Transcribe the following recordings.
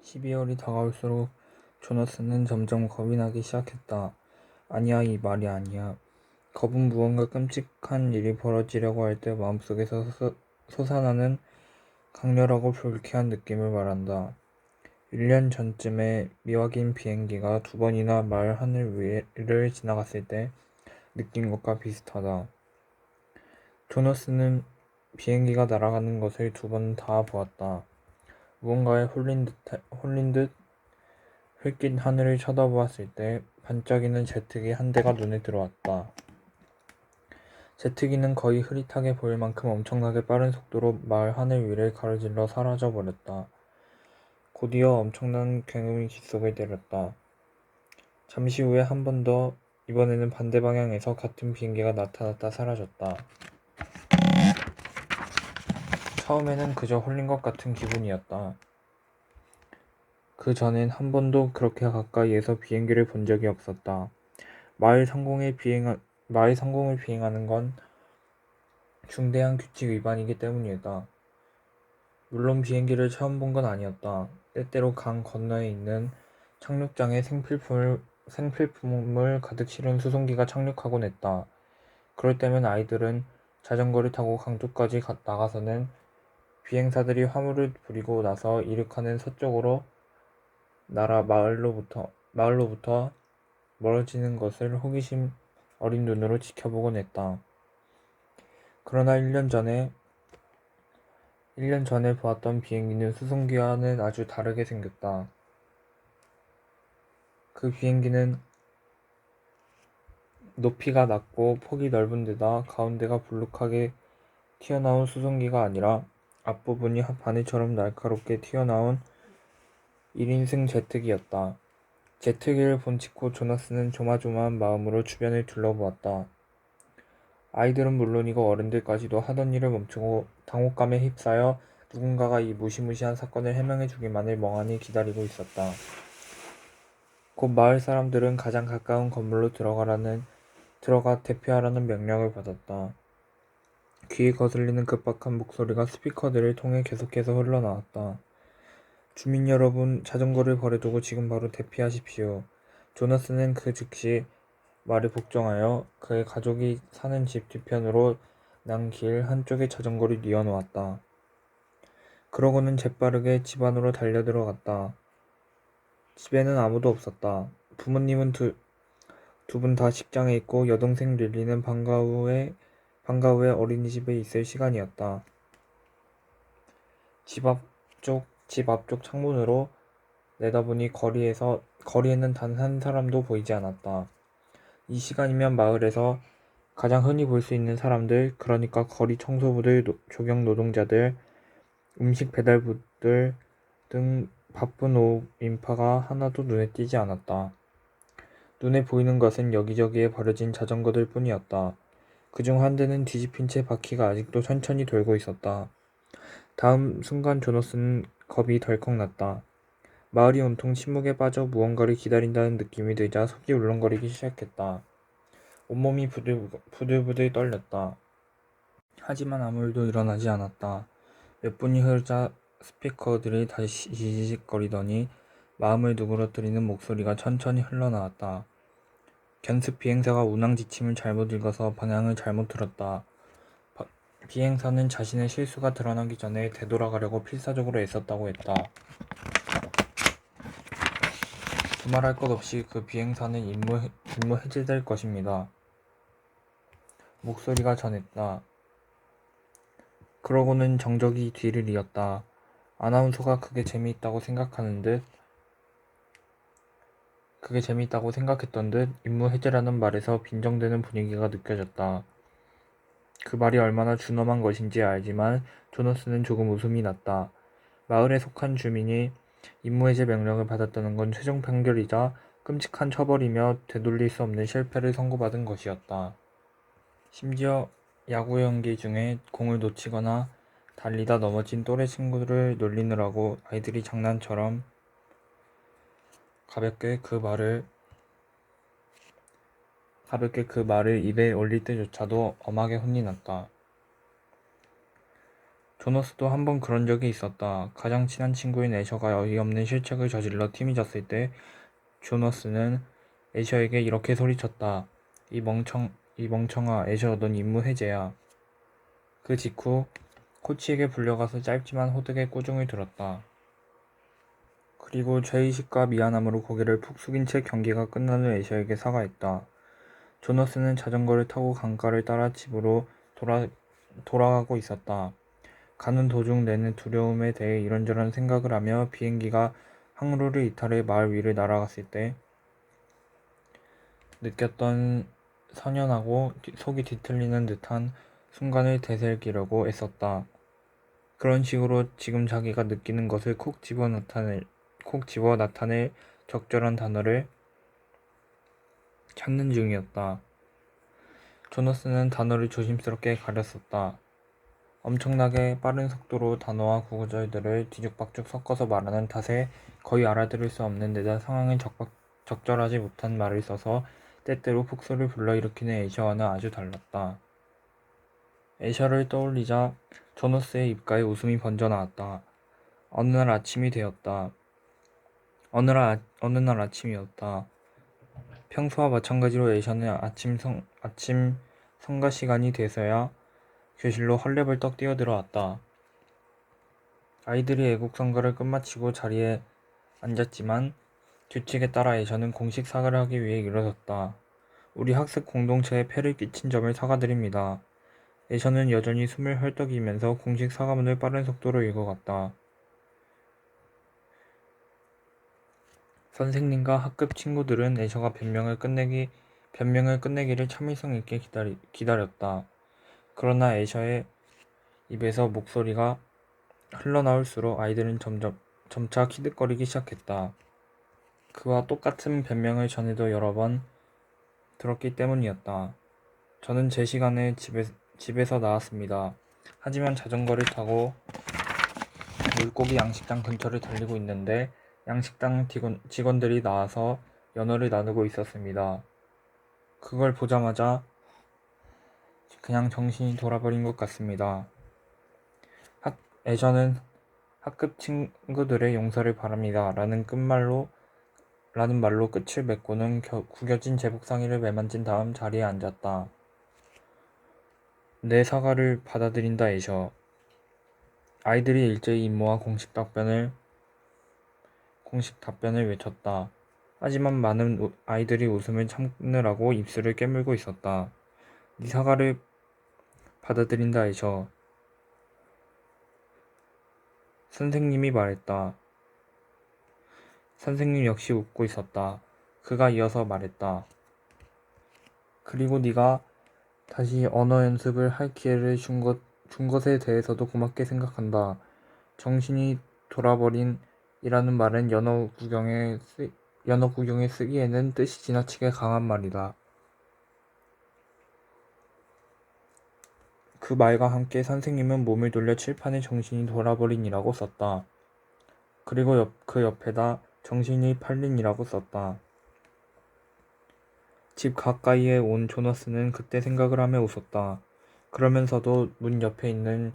12월이 다가올수록 조나스는 점점 겁이 나기 시작했다. 아니야, 이 말이 아니야. 겁은 무언가 끔찍한 일이 벌어지려고 할 때 마음속에서 솟아나는 강렬하고 불쾌한 느낌을 말한다. 1년 전쯤에 미확인 비행기가 2번이나 마을 하늘 위를 지나갔을 때 느낀 것과 비슷하다. 조나스는 비행기가 날아가는 것을 2번 다 보았다. 무언가에 홀린 듯 흙긴 하늘을 쳐다보았을 때 반짝이는 제트기 한 대가 눈에 들어왔다. 제트기는 거의 흐릿하게 보일 만큼 엄청나게 빠른 속도로 마을 하늘 위를 가로질러 사라져 버렸다. 곧이어 엄청난 굉음이 귓속을 때렸다. 잠시 후에 한 번 더, 이번에는 반대 방향에서 같은 비행기가 나타났다 사라졌다. 처음에는 그저 홀린 것 같은 기분이었다. 그 전엔 한 번도 그렇게 가까이에서 비행기를 본 적이 없었다. 마을 상공을 비행하는 건 중대한 규칙 위반이기 때문이다. 물론 비행기를 처음 본 건 아니었다. 때때로 강 건너에 있는 착륙장에 생필품을 가득 실은 수송기가 착륙하곤 했다. 그럴 때면 아이들은 자전거를 타고 강쪽까지 나가서는 비행사들이 화물을 부리고 나서 이륙하는 서쪽으로 날아 마을로부터 멀어지는 것을 호기심 어린 눈으로 지켜보곤 했다. 그러나 1년 전에 보았던 비행기는 수송기와는 아주 다르게 생겼다. 그 비행기는 높이가 낮고 폭이 넓은 데다 가운데가 불룩하게 튀어나온 수송기가 아니라 앞부분이 바늘처럼 날카롭게 튀어나온 1인승 제트기였다. 제트기를 본 직후 조나스는 조마조마한 마음으로 주변을 둘러보았다. 아이들은 물론이고 어른들까지도 하던 일을 멈추고 당혹감에 휩싸여 누군가가 이 무시무시한 사건을 해명해 주기만을 멍하니 기다리고 있었다. 곧 마을 사람들은 가장 가까운 건물로 들어가 대피하라는 명령을 받았다. 귀에 거슬리는 급박한 목소리가 스피커들을 통해 계속해서 흘러나왔다. 주민 여러분, 자전거를 버려두고 지금 바로 대피하십시오. 조나스는 그 즉시 말을 복종하여 그의 가족이 사는 집 뒤편으로 난 길 한쪽에 자전거를 뉘어놓았다. 그러고는 재빠르게 집 안으로 달려들어갔다. 집에는 아무도 없었다. 부모님은 두 분 다 직장에 있고 여동생 릴리는 방과 후에 어린이집에 있을 시간이었다. 집 앞쪽 창문으로 내다보니 거리에는 단 한 사람도 보이지 않았다. 이 시간이면 마을에서 가장 흔히 볼 수 있는 사람들, 그러니까 거리 청소부들, 조경 노동자들, 음식 배달부들 등 바쁜 오후 인파가 하나도 눈에 띄지 않았다. 눈에 보이는 것은 여기저기에 버려진 자전거들 뿐이었다. 그중 한 대는 뒤집힌 채 바퀴가 아직도 천천히 돌고 있었다. 다음 순간 조나스는 겁이 덜컥 났다. 마을이 온통 침묵에 빠져 무언가를 기다린다는 느낌이 들자 속이 울렁거리기 시작했다. 온몸이 부들부들 떨렸다. 하지만 아무 일도 일어나지 않았다. 몇 분이 흐르자 스피커들이 다시 지직거리더니 마음을 누그러뜨리는 목소리가 천천히 흘러나왔다. 견습 비행사가 운항지침을 잘못 읽어서 방향을 잘못 들었다. 비행사는 자신의 실수가 드러나기 전에 되돌아가려고 필사적으로 애썼다고 했다. 두말할 것 없이 그 비행사는 임무 해제될 것입니다. 목소리가 전했다. 그러고는 정적이 뒤를 이었다. 아나운서가 그게 재미있다고 생각했던 듯 임무 해제라는 말에서 빈정대는 분위기가 느껴졌다. 그 말이 얼마나 준엄한 것인지 알지만 조나스는 조금 웃음이 났다. 마을에 속한 주민이 임무 해제 명령을 받았다는 건 최종 판결이자 끔찍한 처벌이며 되돌릴 수 없는 실패를 선고받은 것이었다. 심지어 야구 경기 중에 공을 놓치거나 달리다 넘어진 또래 친구들을 놀리느라고 아이들이 장난처럼 가볍게 그 말을 입에 올릴 때조차도 엄하게 혼이 났다. 조너스도 한 번 그런 적이 있었다. 가장 친한 친구인 애셔가 어이없는 실책을 저질러 팀이 졌을 때 조너스는 애셔에게 이렇게 소리쳤다. 이 멍청아, 애셔, 넌 임무 해제야. 그 직후 코치에게 불려가서 짧지만 호되게 꾸중을 들었다. 그리고 죄의식과 미안함으로 고개를 푹 숙인 채 경기가 끝난 후 애셔에게 사과했다. 조너스는 자전거를 타고 강가를 따라 집으로 돌아가고 있었다. 가는 도중 내는 두려움에 대해 이런저런 생각을 하며 비행기가 항로를 이탈해 마을 위를 날아갔을 때 느꼈던 선연하고 속이 뒤틀리는 듯한 순간을 되새기려고 애썼다. 그런 식으로 지금 자기가 느끼는 것을 콕 집어 나타낼 적절한 단어를 찾는 중이었다. 조너스는 단어를 조심스럽게 가렸었다. 엄청나게 빠른 속도로 단어와 구구절들을 뒤죽박죽 섞어서 말하는 탓에 거의 알아들을 수 없는 데다 상황에 적절하지 못한 말을 써서 때때로 폭소를 불러일으키는 애셔와는 아주 달랐다. 애셔를 떠올리자 조너스의 입가에 웃음이 번져 나왔다. 어느 날 아침이었다. 평소와 마찬가지로 애셔는 아침 성가 시간이 돼서야 교실로 헐레벌떡 뛰어들어왔다. 아이들이 애국 성가를 끝마치고 자리에 앉았지만 규칙에 따라 애셔는 공식 사과를 하기 위해 일어섰다. 우리 학습 공동체에 폐를 끼친 점을 사과드립니다. 애셔는 여전히 숨을 헐떡이면서 공식 사과문을 빠른 속도로 읽어갔다. 선생님과 학급 친구들은 애셔가 변명을 끝내기를 참을성 있게 기다렸다. 그러나 애셔의 입에서 목소리가 흘러나올수록 아이들은 점차 키득거리기 시작했다. 그와 똑같은 변명을 전에도 여러 번 들었기 때문이었다. 저는 제 시간에 집에서 나왔습니다. 하지만 자전거를 타고 물고기 양식장 근처를 달리고 있는데 양식장 직원들이 나와서 연어를 나누고 있었습니다. 그걸 보자마자 그냥 정신이 돌아버린 것 같습니다. 애셔는 학급 친구들의 용서를 바랍니다. 라는 말로 끝을 맺고는 구겨진 제복상의를 매만진 다음 자리에 앉았다. 내 사과를 받아들인다 애셔. 아이들이 일제히 임무와 공식 답변을 외쳤다. 하지만 많은 아이들이 웃음을 참느라고 입술을 깨물고 있었다. 네 사과를 받아들인다 애셔. 선생님이 말했다. 선생님 역시 웃고 있었다. 그가 이어서 말했다. 그리고 네가 다시 언어 연습을 할 기회를 준 것에 대해서도 고맙게 생각한다. 정신이 돌아버린 이라는 말은 연어 구경에 쓰기에는 뜻이 지나치게 강한 말이다. 그 말과 함께 선생님은 몸을 돌려 칠판에 정신이 돌아버린이라고 썼다. 그리고 그 옆에다 정신이 팔린이라고 썼다. 집 가까이에 온 조너스는 그때 생각을 하며 웃었다. 그러면서도 문 옆에 있는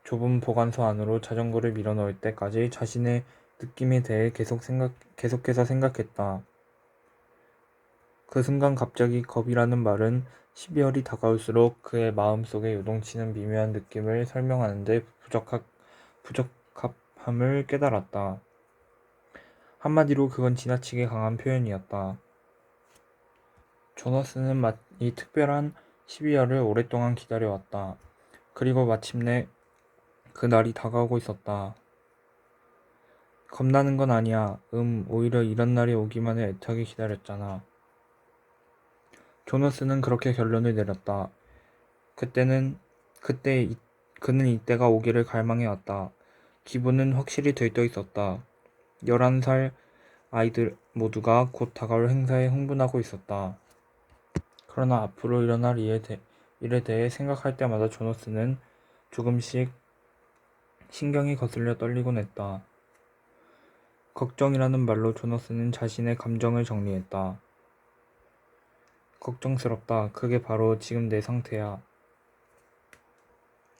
좁은 보관소 안으로 자전거를 밀어넣을 때까지 자신의 느낌에 대해 계속해서 생각했다. 그 순간 갑자기 겁이라는 말은 12월이 다가올수록 그의 마음속에 요동치는 미묘한 느낌을 설명하는데 부적합함을 깨달았다. 한마디로 그건 지나치게 강한 표현이었다. 조너스는 이 특별한 12월을 오랫동안 기다려왔다. 그리고 마침내 그 날이 다가오고 있었다. 겁나는 건 아니야. 오히려 이런 날이 오기만을 애타게 기다렸잖아. 조너스는 그렇게 결론을 내렸다. 그는 이때가 오기를 갈망해왔다. 기분은 확실히 들떠 있었다. 11살 아이들 모두가 곧 다가올 행사에 흥분하고 있었다. 그러나 앞으로 일어날 일에 대해 생각할 때마다 조너스는 조금씩 신경이 거슬려 떨리곤 했다. 걱정이라는 말로 조너스는 자신의 감정을 정리했다. 걱정스럽다. 그게 바로 지금 내 상태야.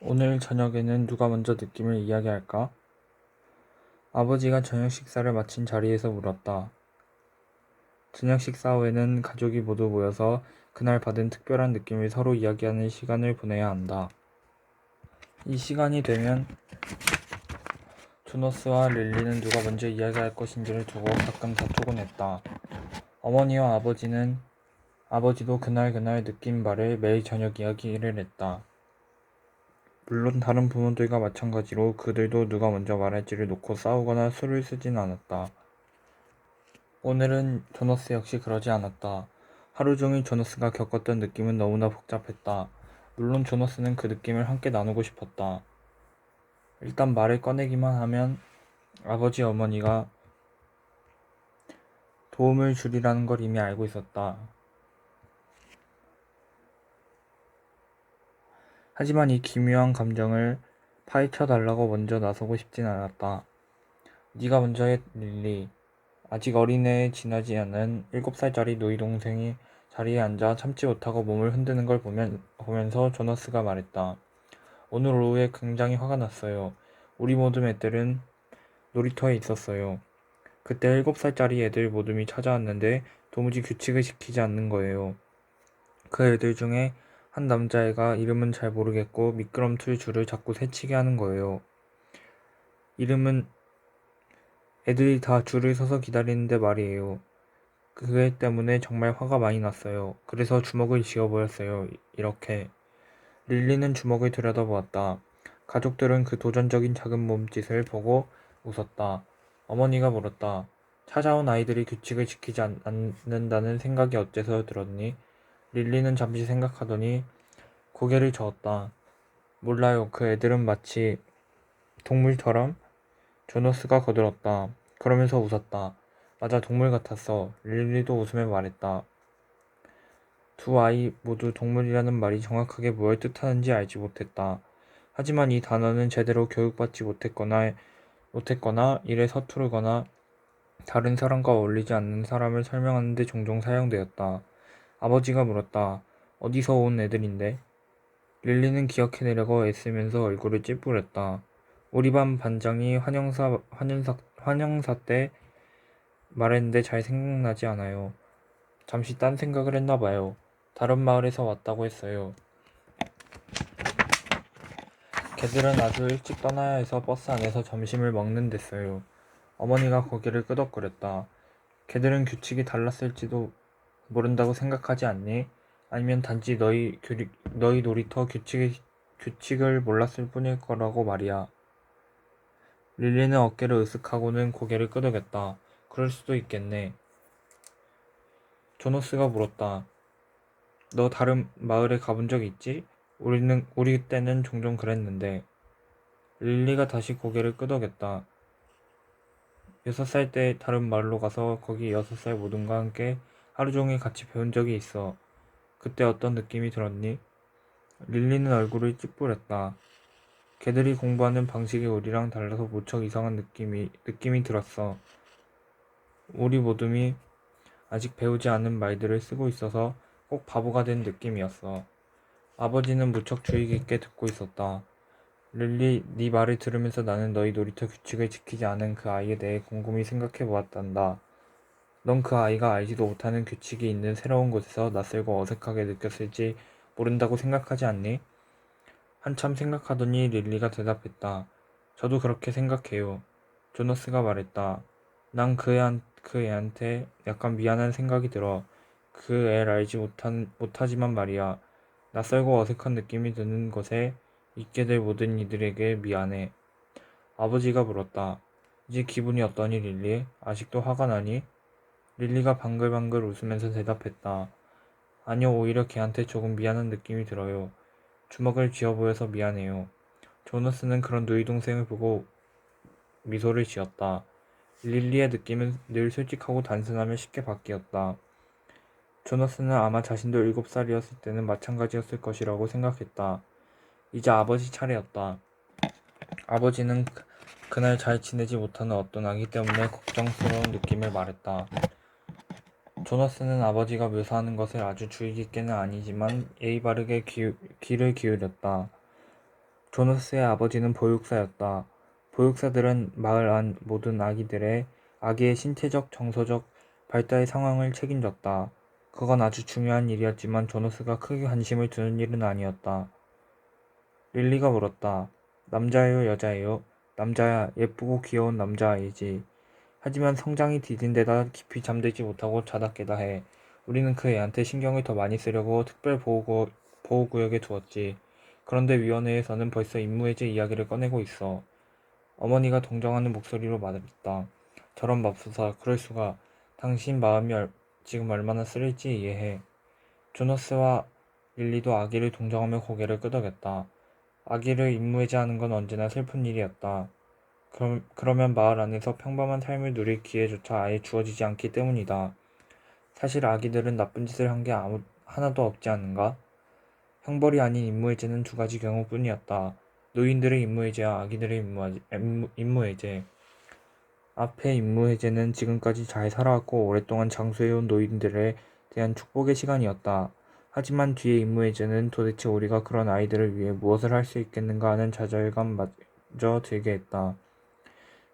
오늘 저녁에는 누가 먼저 느낌을 이야기할까? 아버지가 저녁 식사를 마친 자리에서 물었다. 저녁 식사 후에는 가족이 모두 모여서 그날 받은 특별한 느낌을 서로 이야기하는 시간을 보내야 한다. 이 시간이 되면 조너스와 릴리는 누가 먼저 이야기할 것인지를 두고 가끔 다투곤 했다. 어머니와 아버지도 그날 느낀 바를 매일 저녁 이야기를 했다. 물론 다른 부모들과 마찬가지로 그들도 누가 먼저 말할지를 놓고 싸우거나 수를 쓰진 않았다. 오늘은 조너스 역시 그러지 않았다. 하루 종일 조너스가 겪었던 느낌은 너무나 복잡했다. 물론 조너스는 그 느낌을 함께 나누고 싶었다. 일단 말을 꺼내기만 하면 아버지 어머니가 도움을 주리라는 걸 이미 알고 있었다. 하지만 이 기묘한 감정을 파헤쳐 달라고 먼저 나서고 싶진 않았다. 네가 먼저 해, 릴리. 아직 어린애에 지나지 않은 7살짜리 누이 동생이 자리에 앉아 참지 못하고 몸을 흔드는 걸 보면서 조너스가 말했다. 오늘 오후에 굉장히 화가 났어요. 우리 모든 애들은 놀이터에 있었어요. 그때 7살짜리 애들 모둠이 찾아왔는데 도무지 규칙을 지키지 않는 거예요. 그 애들 중에 한 남자애가 이름은 잘 모르겠고 미끄럼틀 줄을 자꾸 새치게 하는 거예요. 이름은 애들이 다 줄을 서서 기다리는데 말이에요. 그 애 때문에 정말 화가 많이 났어요. 그래서 주먹을 쥐어버렸어요. 이렇게. 릴리는 주먹을 들여다보았다. 가족들은 그 도전적인 작은 몸짓을 보고 웃었다. 어머니가 물었다. 찾아온 아이들이 규칙을 지키지 않는다는 생각이 어째서 들었니? 릴리는 잠시 생각하더니 고개를 저었다. 몰라요. 그 애들은 마치 동물처럼. 조너스가 거들었다. 그러면서 웃었다. 맞아, 동물 같았어. 릴리도 웃으며 말했다. 두 아이 모두 동물이라는 말이 정확하게 뭘 뜻하는지 알지 못했다. 하지만 이 단어는 제대로 교육받지 못했거나 일에 서투르거나 다른 사람과 어울리지 않는 사람을 설명하는 데 종종 사용되었다. 아버지가 물었다. 어디서 온 애들인데? 릴리는 기억해내려고 애쓰면서 얼굴을 찌푸렸다. 우리 반 반장이 환영사 때 말했는데 잘 생각나지 않아요. 잠시 딴 생각을 했나 봐요. 다른 마을에서 왔다고 했어요. 걔들은 아주 일찍 떠나야 해서 버스 안에서 점심을 먹는 데어요. 어머니가 고개를 끄덕거렸다. 걔들은 규칙이 달랐을지도 모른다고 생각하지 않니? 아니면 단지 너희 놀이터 규칙을 몰랐을 뿐일 거라고 말이야. 릴리는 어깨를 으쓱하고는 고개를 끄덕였다. 그럴 수도 있겠네. 조너스가 물었다. 너 다른 마을에 가본 적 있지? 우리 때는 종종 그랬는데. 릴리가 다시 고개를 끄덕였다. 6살 때 다른 마을로 가서 거기 6살 모둠과 함께 하루 종일 같이 배운 적이 있어. 그때 어떤 느낌이 들었니? 릴리는 얼굴을 찌푸렸다. 걔들이 공부하는 방식이 우리랑 달라서 무척 이상한 느낌이 들었어. 우리 모둠이 아직 배우지 않은 말들을 쓰고 있어서 꼭 바보가 된 느낌이었어. 아버지는 무척 주의 깊게 듣고 있었다. 릴리, 네 말을 들으면서 나는 너희 놀이터 규칙을 지키지 않은 그 아이에 대해 곰곰이 생각해 보았단다. 넌 그 아이가 알지도 못하는 규칙이 있는 새로운 곳에서 낯설고 어색하게 느꼈을지 모른다고 생각하지 않니? 한참 생각하더니 릴리가 대답했다. 저도 그렇게 생각해요. 조너스가 말했다. 난 그 애한테 약간 미안한 생각이 들어. 그 애를 알지 못하지만 말이야. 낯설고 어색한 느낌이 드는 것에 있게 될 모든 이들에게 미안해. 아버지가 물었다. 이제 기분이 어떠니, 릴리? 아직도 화가 나니? 릴리가 방글방글 웃으면서 대답했다. 아니요, 오히려 걔한테 조금 미안한 느낌이 들어요. 주먹을 쥐어 보여서 미안해요. 조너스는 그런 누이 동생을 보고 미소를 지었다. 릴리의 느낌은 늘 솔직하고 단순하며 쉽게 바뀌었다. 조너스는 아마 자신도 7살이었을 때는 마찬가지였을 것이라고 생각했다. 이제 아버지 차례였다. 아버지는 그날 잘 지내지 못하는 어떤 아기 때문에 걱정스러운 느낌을 말했다. 조너스는 아버지가 묘사하는 것을 아주 주의 깊게는 아니지만 예의 바르게 귀를 기울였다. 조너스의 아버지는 보육사였다. 보육사들은 마을 안 모든 아기의 신체적, 정서적 발달 상황을 책임졌다. 그건 아주 중요한 일이었지만 조너스가 크게 관심을 두는 일은 아니었다. 릴리가 물었다. 남자예요, 여자예요? 남자야, 예쁘고 귀여운 남자아이지. 하지만 성장이 디딘 데다 깊이 잠들지 못하고 자다 깨다 해. 우리는 그 애한테 신경을 더 많이 쓰려고 보호구역에 두었지. 그런데 위원회에서는 벌써 임무해제 이야기를 꺼내고 있어. 어머니가 동정하는 목소리로 말했다. 저런 맙소사, 그럴 수가. 당신 마음이 지금 얼마나 쓰릴지 이해해. 조너스와 릴리도 아기를 동정하며 고개를 끄덕였다. 아기를 임무해제하는 건 언제나 슬픈 일이었다. 그러면 마을 안에서 평범한 삶을 누릴 기회조차 아예 주어지지 않기 때문이다. 사실 아기들은 나쁜 짓을 한 게 하나도 없지 않은가? 형벌이 아닌 임무해제는 두 가지 경우뿐이었다. 노인들의 임무해제와 아기들의 임무해제. 앞의 임무해제는 지금까지 잘 살아왔고 오랫동안 장수해온 노인들에 대한 축복의 시간이었다. 하지만 뒤의 임무해제는 도대체 우리가 그런 아이들을 위해 무엇을 할 수 있겠는가 하는 좌절감마저 들게 했다.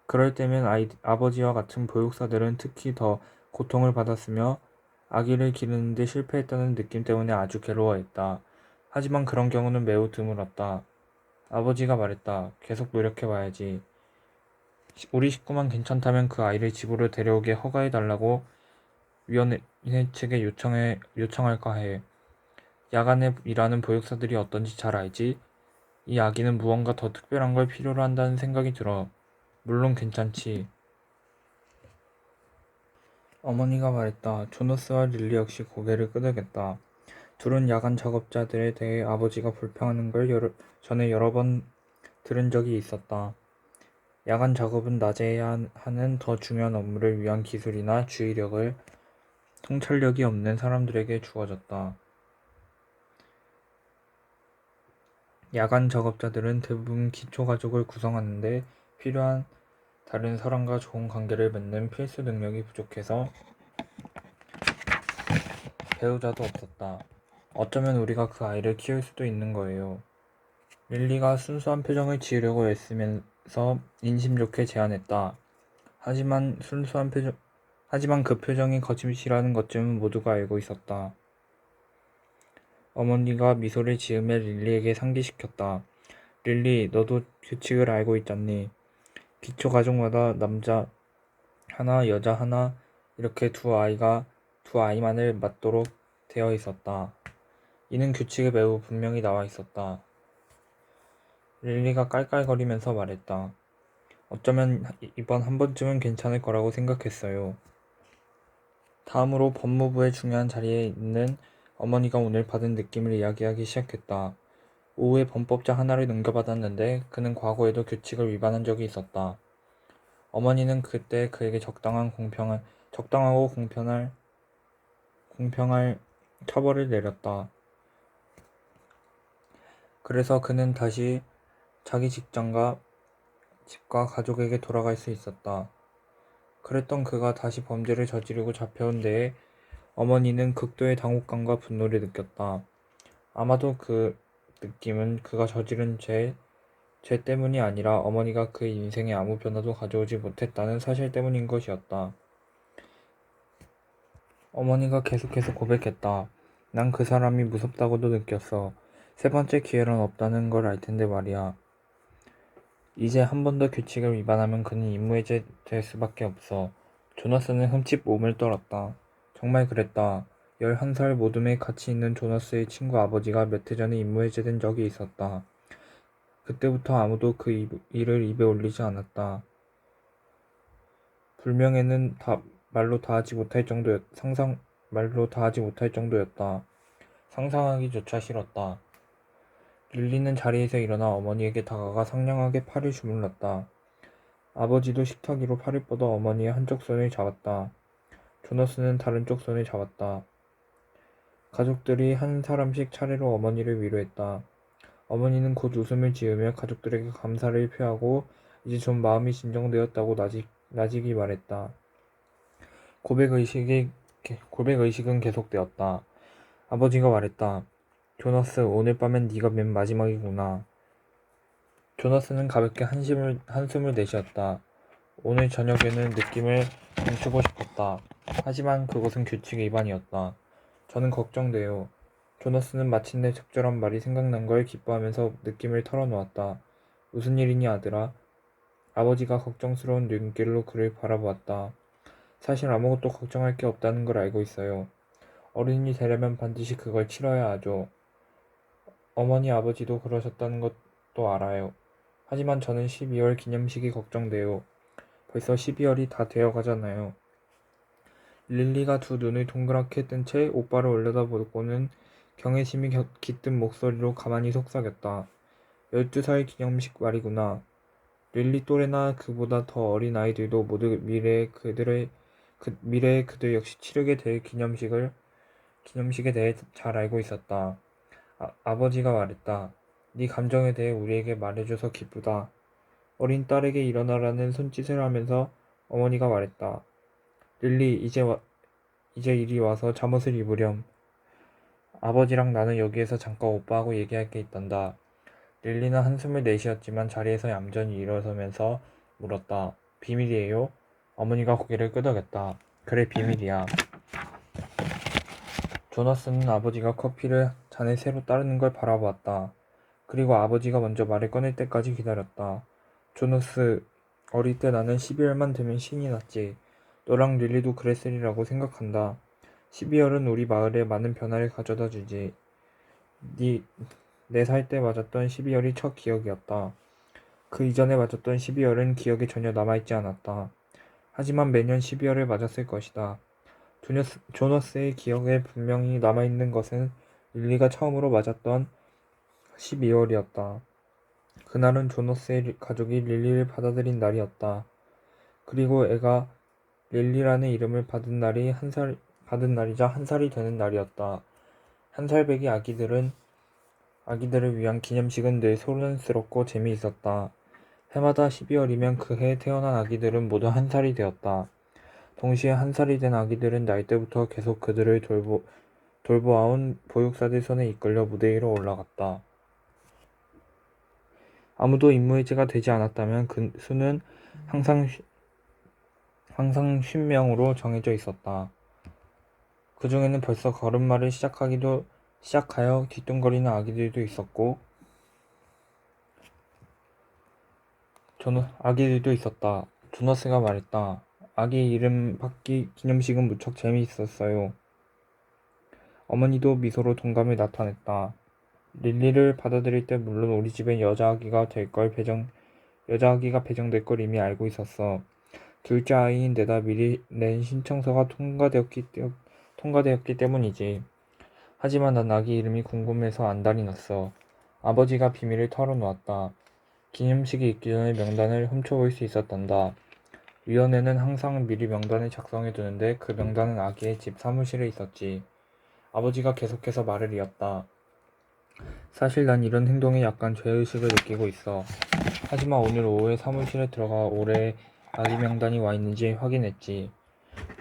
그럴 때면 아버지와 같은 보육사들은 특히 더 고통을 받았으며 아기를 기르는 데 실패했다는 느낌 때문에 아주 괴로워했다. 하지만 그런 경우는 매우 드물었다. 아버지가 말했다. 계속 노력해봐야지. 우리 식구만 괜찮다면 그 아이를 집으로 데려오게 허가해달라고 위원회 측에 요청할까 해. 야간에 일하는 보육사들이 어떤지 잘 알지? 이 아기는 무언가 더 특별한 걸 필요로 한다는 생각이 들어. 물론 괜찮지. 어머니가 말했다. 조너스와 릴리 역시 고개를 끄덕였다. 둘은 야간 작업자들에 대해 아버지가 불평하는 걸 전에 여러 번 들은 적이 있었다. 야간 작업은 낮에 해야 하는 더 중요한 업무를 위한 기술이나 주의력을 통찰력이 없는 사람들에게 주어졌다. 야간 작업자들은 대부분 기초가족을 구성하는데 필요한 다른 사람과 좋은 관계를 맺는 필수 능력이 부족해서 배우자도 없었다. 어쩌면 우리가 그 아이를 키울 수도 있는 거예요. 릴리가 순수한 표정을 지으려고 애쓰면서 인심 좋게 제안했다. 하지만 그 표정이 거짓이라는 것쯤은 모두가 알고 있었다. 어머니가 미소를 지으며 릴리에게 상기시켰다. 릴리, 너도 규칙을 알고 있잖니. 기초 가족마다 남자 하나, 여자 하나 이렇게 두 아이만을 맡도록 되어 있었다. 이는 규칙에 매우 분명히 나와 있었다. 릴리가 깔깔거리면서 말했다. 어쩌면 이번 한 번쯤은 괜찮을 거라고 생각했어요. 다음으로 법무부의 중요한 자리에 있는 어머니가 오늘 받은 느낌을 이야기하기 시작했다. 오후에 범법자 하나를 넘겨받았는데 그는 과거에도 규칙을 위반한 적이 있었다. 어머니는 그때 그에게 적당하고 공평할 처벌을 내렸다. 그래서 그는 다시 자기 집과 가족에게 돌아갈 수 있었다. 그랬던 그가 다시 범죄를 저지르고 잡혀온 데에 어머니는 극도의 당혹감과 분노를 느꼈다. 아마도 그 느낌은 그가 저지른 죄 때문이 아니라 어머니가 그의 인생에 아무 변화도 가져오지 못했다는 사실 때문인 것이었다. 어머니가 계속해서 고백했다. 난 그 사람이 무섭다고도 느꼈어. 세 번째 기회는 없다는 걸 알 텐데 말이야. 이제 한 번 더 규칙을 위반하면 그는 임무해제 될 수밖에 없어. 조나스는 흠칫 몸을 떨었다. 정말 그랬다. 11살 모둠에 같이 있는 조나스의 친구 아버지가 몇 해 전에 임무해제된 적이 있었다. 그때부터 아무도 그 일을 입에 올리지 않았다. 불명예는 말로 다 하지 못할 정도였다. 상상하기조차 싫었다. 릴리는 자리에서 일어나 어머니에게 다가가 상냥하게 팔을 주물렀다. 아버지도 식탁 위로 팔을 뻗어 어머니의 한쪽 손을 잡았다. 조너스는 다른 쪽 손을 잡았다. 가족들이 한 사람씩 차례로 어머니를 위로했다. 어머니는 곧 웃음을 지으며 가족들에게 감사를 표하고 이제 좀 마음이 진정되었다고 나직이 말했다. 고백의식은 계속되었다. 아버지가 말했다. 조너스, 오늘 밤엔 네가 맨 마지막이구나. 조나스는 가볍게 한숨을 내쉬었다. 오늘 저녁에는 느낌을 멈추고 싶었다. 하지만 그것은 규칙 위반이었다. 저는 걱정돼요. 조나스는 마침내 적절한 말이 생각난 걸 기뻐하면서 느낌을 털어놓았다. 무슨 일이니 아들아? 아버지가 걱정스러운 눈길로 그를 바라보았다. 사실 아무것도 걱정할 게 없다는 걸 알고 있어요. 어른이 되려면 반드시 그걸 치러야 하죠. 어머니 아버지도 그러셨다는 것도 알아요. 하지만 저는 12월 기념식이 걱정돼요. 벌써 12월이 다 되어 가잖아요. 릴리가 두 눈을 동그랗게 뜬 채 오빠를 올려다보고는 경외심이 깃든 목소리로 가만히 속삭였다. 12살 기념식 말이구나. 릴리 또래나 그보다 더 어린 아이들도 모두 미래의 그들 역시 치르게 될 기념식에 대해 잘 알고 있었다. 아버지가 말했다. 네 감정에 대해 우리에게 말해줘서 기쁘다. 어린 딸에게 일어나라는 손짓을 하면서 어머니가 말했다. 릴리, 이제 이리 와서 잠옷을 입으렴. 아버지랑 나는 여기에서 잠깐 오빠하고 얘기할 게 있단다. 릴리는 한숨을 내쉬었지만 자리에서 얌전히 일어서면서 물었다. 비밀이에요? 어머니가 고개를 끄덕였다. 그래, 비밀이야. 조나스는 아버지가 커피를 잔에 새로 따르는 걸 바라보았다. 그리고 아버지가 먼저 말을 꺼낼 때까지 기다렸다. 조나스, 어릴 때 나는 12월만 되면 신이 났지. 너랑 릴리도 그랬으리라고 생각한다. 12월은 우리 마을에 많은 변화를 가져다 주지. 네 살 때 맞았던 12월이 첫 기억이었다. 그 이전에 맞았던 12월은 기억에 전혀 남아있지 않았다. 하지만 매년 12월을 맞았을 것이다. 조너스의 기억에 분명히 남아있는 것은 릴리가 처음으로 맞았던 12월이었다. 그날은 조너스의 가족이 릴리를 받아들인 날이었다. 그리고 애가 릴리라는 이름을 받은 날이자 한 살이 되는 날이었다. 한 살배기 아기들을 위한 기념식은 늘 소란스럽고 재미있었다. 해마다 12월이면 그 해 태어난 아기들은 모두 한 살이 되었다. 동시에 한 살이 된 아기들은 날 때부터 계속 그들을 돌보아온 보육사들 손에 이끌려 무대 위로 올라갔다. 아무도 임무의제가 되지 않았다면 그 수는 항상 50명으로 정해져 있었다. 그 중에는 벌써 걸음마를 시작하여 뒤뚱거리는 아기들도 있었고, 아기들도 있었다. 조나스가 말했다. 아기 이름 받기 기념식은 무척 재미있었어요. 어머니도 미소로 동감을 나타냈다. 릴리를 받아들일 때 물론 우리 집엔 여자아기가 배정될 걸 이미 알고 있었어. 둘째 아이인 데다 미리 낸 신청서가 통과되었기 때문이지. 하지만 난 아기 이름이 궁금해서 안달이 났어. 아버지가 비밀을 털어놓았다. 기념식이 있기 전에 명단을 훔쳐볼 수 있었단다. 위원회는 항상 미리 명단을 작성해두는데 그 명단은 아기의 집 사무실에 있었지. 아버지가 계속해서 말을 이었다. 사실 난 이런 행동에 약간 죄의식을 느끼고 있어. 하지만 오늘 오후에 사무실에 들어가 올해 아기 명단이 와 있는지 확인했지.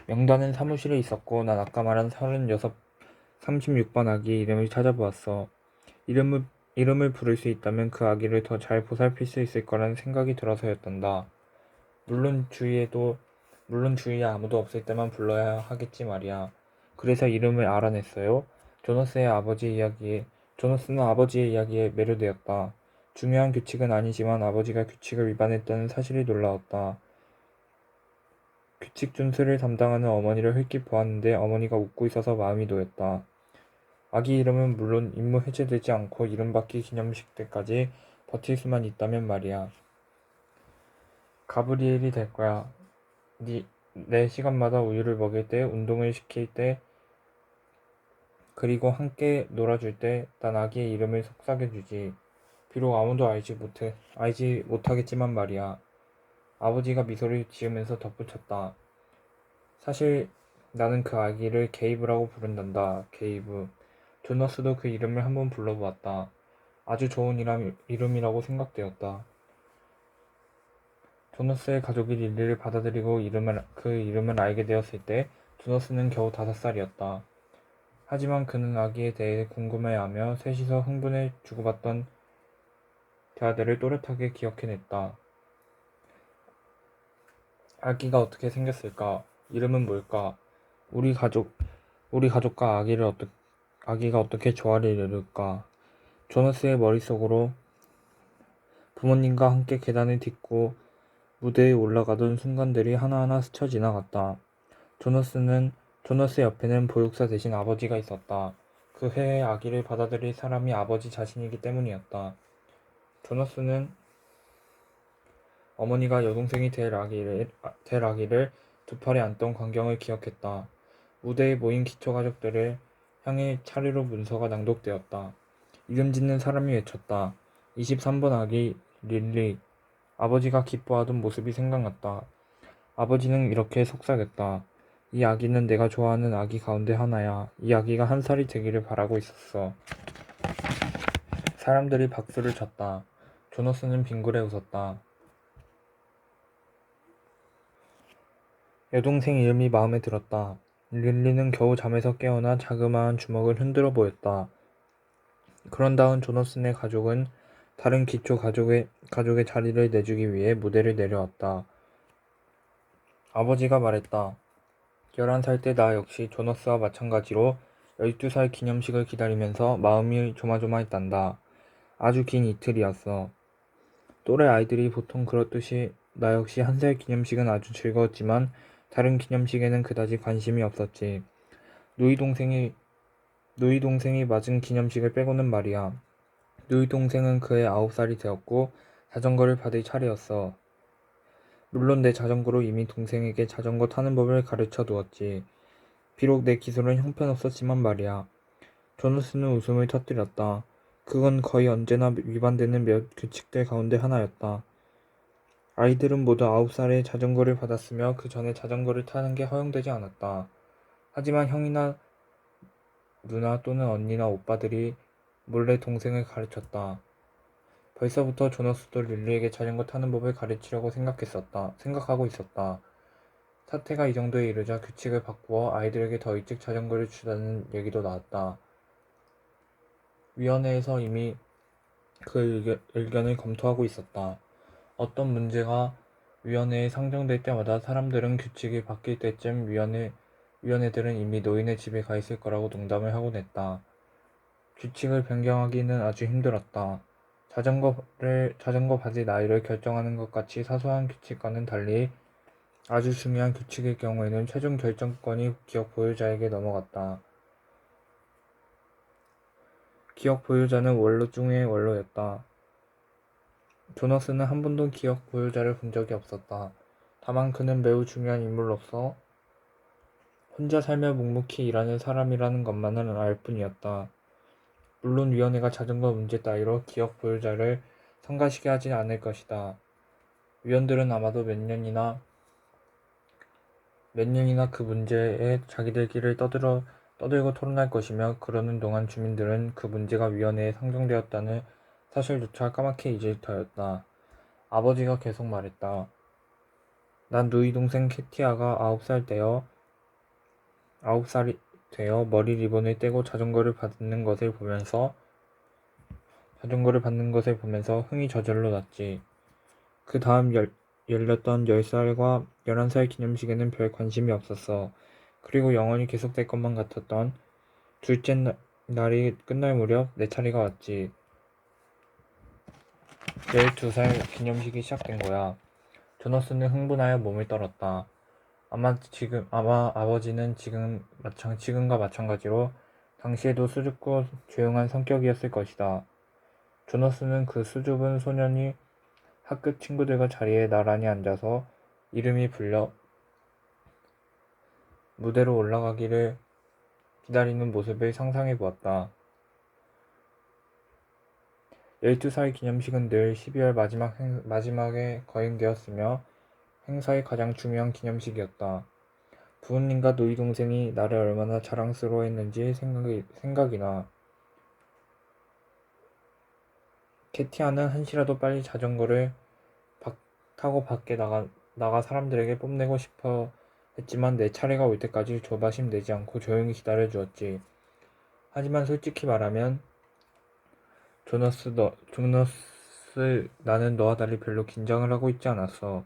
명단은 사무실에 있었고 난 아까 말한 36번 아기의 이름을 찾아보았어. 이름을 부를 수 있다면 그 아기를 더 잘 보살필 수 있을 거라는 생각이 들어서였단다. 물론 주위에 아무도 없을 때만 불러야 하겠지 말이야. 그래서 이름을 알아냈어요. 조너스는 아버지의 이야기에 매료되었다. 중요한 규칙은 아니지만 아버지가 규칙을 위반했다는 사실이 놀라웠다. 규칙 준수를 담당하는 어머니를 흘낏 보았는데 어머니가 웃고 있어서 마음이 놓였다. 아기 이름은 물론 임무 해제되지 않고 이름 받기 기념식 때까지 버틸 수만 있다면 말이야. 가브리엘이 될 거야. 내 시간마다 우유를 먹일 때, 운동을 시킬 때, 그리고 함께 놀아줄 때 난 아기의 이름을 속삭여주지. 비록 아무도 알지 못하겠지만 말이야. 아버지가 미소를 지으면서 덧붙였다. 사실 나는 그 아기를 게이브라고 부른단다. 게이브. 조너스도 그 이름을 한번 불러보았다. 아주 좋은 이름이라고 생각되었다. 조너스의 가족이 릴리를 받아들이고 그 이름을 알게 되었을 때 조너스는 겨우 5살이었다. 하지만 그는 아기에 대해 궁금해하며 셋이서 흥분을 주고받던 대화들을 또렷하게 기억해냈다. 아기가 어떻게 생겼을까? 이름은 뭘까? 우리 가족과 아기가 어떻게 조화를 이룰까? 조너스의 머릿속으로 부모님과 함께 계단을 딛고 무대에 올라가던 순간들이 하나하나 스쳐 지나갔다. 조너스 옆에는 보육사 대신 아버지가 있었다. 그 해의 아기를 받아들일 사람이 아버지 자신이기 때문이었다. 조너스는 어머니가 여동생이 될 아기를 두 팔에 안던 광경을 기억했다. 무대에 모인 기초가족들을 향해 차례로 문서가 낭독되었다. 이름 짓는 사람이 외쳤다. 23번 아기 릴리. 아버지가 기뻐하던 모습이 생각났다. 아버지는 이렇게 속삭였다. 이 아기는 내가 좋아하는 아기 가운데 하나야. 이 아기가 1살이 되기를 바라고 있었어. 사람들이 박수를 쳤다. 조너스는 빙그레 웃었다. 여동생 이름이 마음에 들었다. 릴리는 겨우 잠에서 깨어나 자그마한 주먹을 흔들어 보였다. 그런 다음 조너슨의 가족은 다른 기초 가족의 자리를 내주기 위해 무대를 내려왔다. 아버지가 말했다. 11살 때 나 역시 조너스와 마찬가지로 12살 기념식을 기다리면서 마음이 조마조마했단다. 아주 긴 이틀이었어. 또래 아이들이 보통 그렇듯이 나 역시 1살 기념식은 아주 즐거웠지만 다른 기념식에는 그다지 관심이 없었지. 누이 동생이 맞은 기념식을 빼고는 말이야. 누이 동생은 그해 9살이 되었고 자전거를 받을 차례였어. 물론 내 자전거로 이미 동생에게 자전거 타는 법을 가르쳐 두었지. 비록 내 기술은 형편없었지만 말이야. 조너스는 웃음을 터뜨렸다. 그건 거의 언제나 위반되는 몇 규칙들 가운데 하나였다. 아이들은 모두 9살에 자전거를 받았으며 그 전에 자전거를 타는 게 허용되지 않았다. 하지만 형이나 누나 또는 언니나 오빠들이 몰래 동생을 가르쳤다. 벌써부터 조너스도 릴리에게 자전거 타는 법을 가르치려고 생각하고 있었다. 사태가 이 정도에 이르자 규칙을 바꾸어 아이들에게 더 일찍 자전거를 주자는 얘기도 나왔다. 위원회에서 이미 그 의견을 검토하고 있었다. 어떤 문제가 위원회에 상정될 때마다 사람들은 규칙이 바뀔 때쯤 위원회들은 이미 노인의 집에 가 있을 거라고 농담을 하곤 했다. 규칙을 변경하기는 아주 힘들었다. 자전거 받을 나이를 결정하는 것 같이 사소한 규칙과는 달리 아주 중요한 규칙의 경우에는 최종 결정권이 기업 보유자에게 넘어갔다. 기업 보유자는 원로 중의 원로였다. 조너스는 한 번도 기업 보유자를 본 적이 없었다. 다만 그는 매우 중요한 인물로서 혼자 살며 묵묵히 일하는 사람이라는 것만은 알 뿐이었다. 물론 위원회가 자전거 문제 따위로 기업 보유자를 성가시게 하진 않을 것이다. 위원들은 아마도 몇 년이나 그 문제에 자기들 길을 떠들고 토론할 것이며 그러는 동안 주민들은 그 문제가 위원회에 상정되었다는 사실조차 까맣게 잊을 터였다. 아버지가 계속 말했다. 난 누이 동생 캐티아가 9살이 되어 머리 리본을 떼고 자전거를 받는 것을 보면서 흥이 저절로 났지. 그 다음 열렸던 10살과 11살 기념식에는 별 관심이 없었어. 그리고 영원히 계속될 것만 같았던 둘째 날이 끝날 무렵 내 차례가 왔지. 12살 기념식이 시작된 거야. 조너스는 흥분하여 몸을 떨었다. 아마 아버지는 지금과 마찬가지로 당시에도 수줍고 조용한 성격이었을 것이다. 조너스는 그 수줍은 소년이 학급 친구들과 자리에 나란히 앉아서 이름이 불려 무대로 올라가기를 기다리는 모습을 상상해 보았다. 12살 기념식은 늘 12월 마지막에 거행되었으며 행사의 가장 중요한 기념식이었다. 부모님과 누이 동생이 나를 얼마나 자랑스러워했는지 생각이 나. 캐티아는 한시라도 빨리 자전거를 타고 밖에 나가 사람들에게 뽐내고 싶어 했지만 내 차례가 올 때까지 조바심 내지 않고 조용히 기다려 주었지. 하지만 솔직히 말하면 조너스, 나는 너와 달리 별로 긴장을 하고 있지 않았어.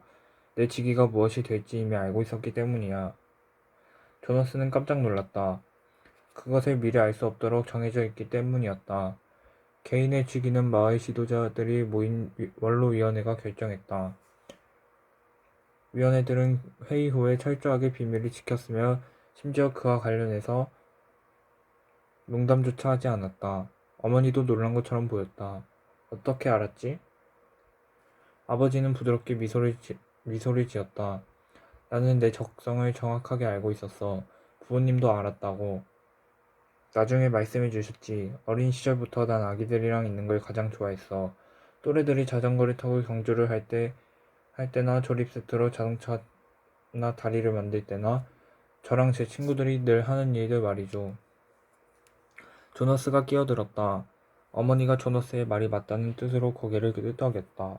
내 직위가 무엇이 될지 이미 알고 있었기 때문이야. 조너스는 깜짝 놀랐다. 그것을 미리 알 수 없도록 정해져 있기 때문이었다. 개인의 직위는 마을 지도자들이 모인 원로위원회가 결정했다. 위원회들은 회의 후에 철저하게 비밀을 지켰으며 심지어 그와 관련해서 농담조차 하지 않았다. 어머니도 놀란 것처럼 보였다. 어떻게 알았지? 아버지는 부드럽게 미소를 지었다. 나는 내 적성을 정확하게 알고 있었어. 부모님도 알았다고. 나중에 말씀해 주셨지. 어린 시절부터 난 아기들이랑 있는 걸 가장 좋아했어. 또래들이 자전거를 타고 경주를 할 때나 조립 세트로 자동차나 다리를 만들 때나 저랑 제 친구들이 늘 하는 일들 말이죠. 조너스가 끼어들었다. 어머니가 조너스의 말이 맞다는 뜻으로 고개를 끄덕였다.